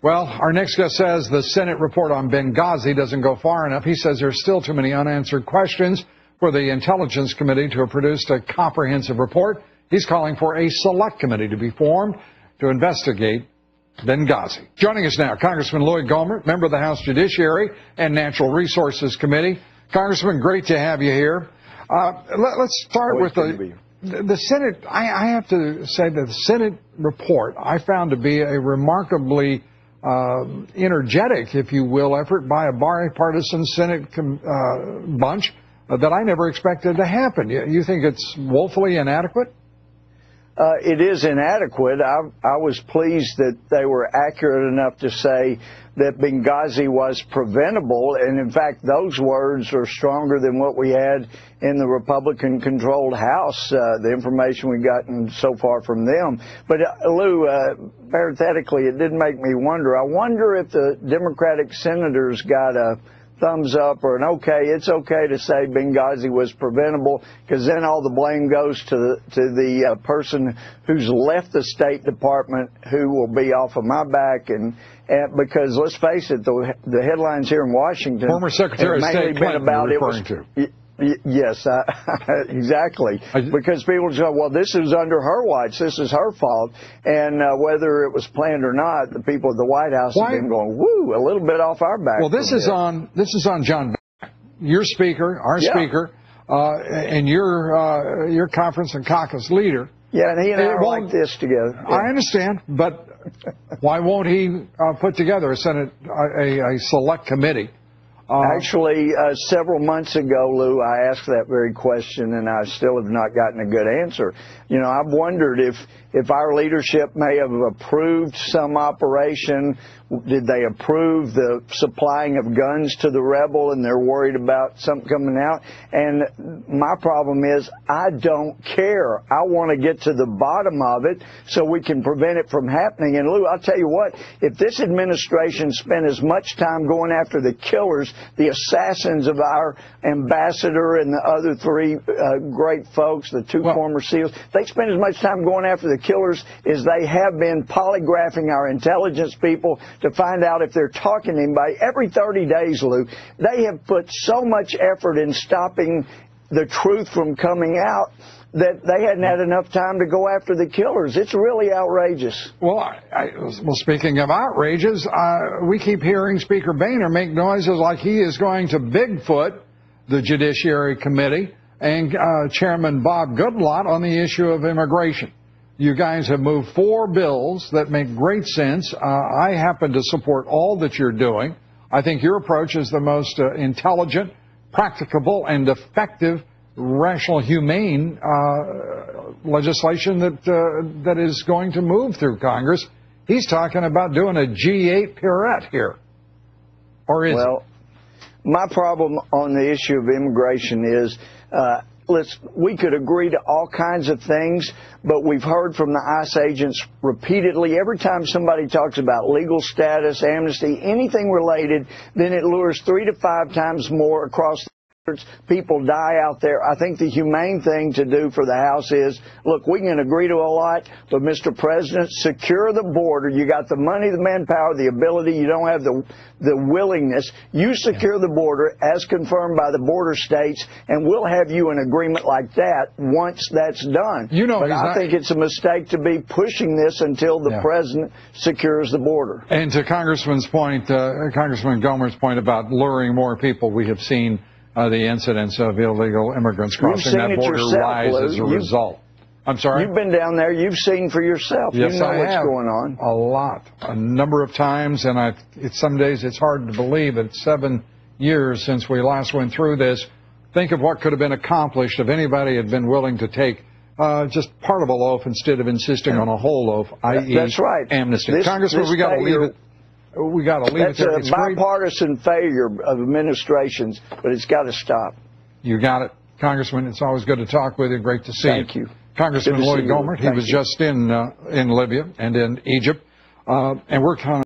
Well, our next guest says the Senate report on Benghazi doesn't go far enough. He says there's still too many unanswered questions for the Intelligence Committee to have produced a comprehensive report. He's calling for a select committee to be formed to investigate Benghazi. Joining us now, Congressman Louie Gohmert, member of the House Judiciary and Natural Resources Committee. Congressman, great to have you here. Let's start with the Senate. I have to say that the Senate report I found to be a remarkably energetic, if you will, effort by a bipartisan Senate bunch that I never expected to happen. You think it's woefully inadequate? It is inadequate. I was pleased that they were accurate enough to say that Benghazi was preventable, and in fact, those words are stronger than what we had in the Republican-controlled House, the information we've gotten so far from them. But, Lou, parenthetically, it did make me wonder. I wonder if the Democratic senators got a thumbs up or an okay, it's okay to say Benghazi was preventable, because then all the blame goes to the person who's left the State Department, who will be off of my back. And because let's face it, the headlines here in Washington, former Secretary of State Clinton, you're referring to. Yes, exactly. Because people say, well, this is under her watch, this is her fault. And whether it was planned or not, the people at the White House have been going, woo, a little bit off our back. Well, this is on John, your speaker, our speaker, and your conference and caucus leader. Yeah, and he and I are like this together. Yeah. I understand, but why won't he put together a select committee? Actually, several months ago, Lou, I asked that very question, and I still have not gotten a good answer. You know, I've wondered if our leadership may have approved some operation. Did they approve the supplying of guns to the rebel, and they're worried about something coming out? And my problem is, I don't care. I want to get to the bottom of it so we can prevent it from happening. And, Lou, I'll tell you what, if this administration spent as much time going after the killers, the assassins of our ambassador and the other three great folks, the two former SEALs, they spend as much time going after the killers as they have been polygraphing our intelligence people to find out if they're talking to anybody. Every 30 days, Lou, they have put so much effort in stopping the truth from coming out that they hadn't had enough time to go after the killers. It's really outrageous. Well, speaking of outrages, we keep hearing Speaker Boehner make noises like he is going to Bigfoot the Judiciary Committee and Chairman Bob Goodlatte on the issue of immigration. You guys have moved 4 bills that make great sense. I happen to support all that you're doing. I think your approach is the most intelligent, practicable, and effective, rational, humane legislation that is going to move through Congress. He's talking about doing a G8 pirouette here. Or is it? My problem on the issue of immigration is we could agree to all kinds of things, but we've heard from the ICE agents repeatedly, every time somebody talks about legal status, amnesty, anything related, then it lures 3 to 5 times more across the people die out there. I think the humane thing to do for the House is, look, we can agree to a lot, but Mr. President, secure the border. You got the money, the manpower, the ability. You don't have the willingness. You secure the border as confirmed by the border states, and we'll have you an agreement like that once that's done. But I think it's a mistake to be pushing this until the President secures the border. And to Congressman's point, Congressman Gohmert's point about luring more people, we have seen the incidence of illegal immigrants crossing that border rise as a result. I'm sorry? You've been down there. You've seen for yourself. Yes, you know what's going on. A lot. A number of times, and some days it's hard to believe that it's 7 years since we last went through this. Think of what could have been accomplished if anybody had been willing to take just part of a loaf instead of insisting on a whole loaf, i.e. That's right. amnesty. Congressman, we got to leave it. We got to leave it there. It's a bipartisan failure of administrations, but it's got to stop. You got it, Congressman. It's always good to talk with you. Great to see you. Thank you. Congressman Louie Gohmert. He was just in Libya and in Egypt, and we're kind of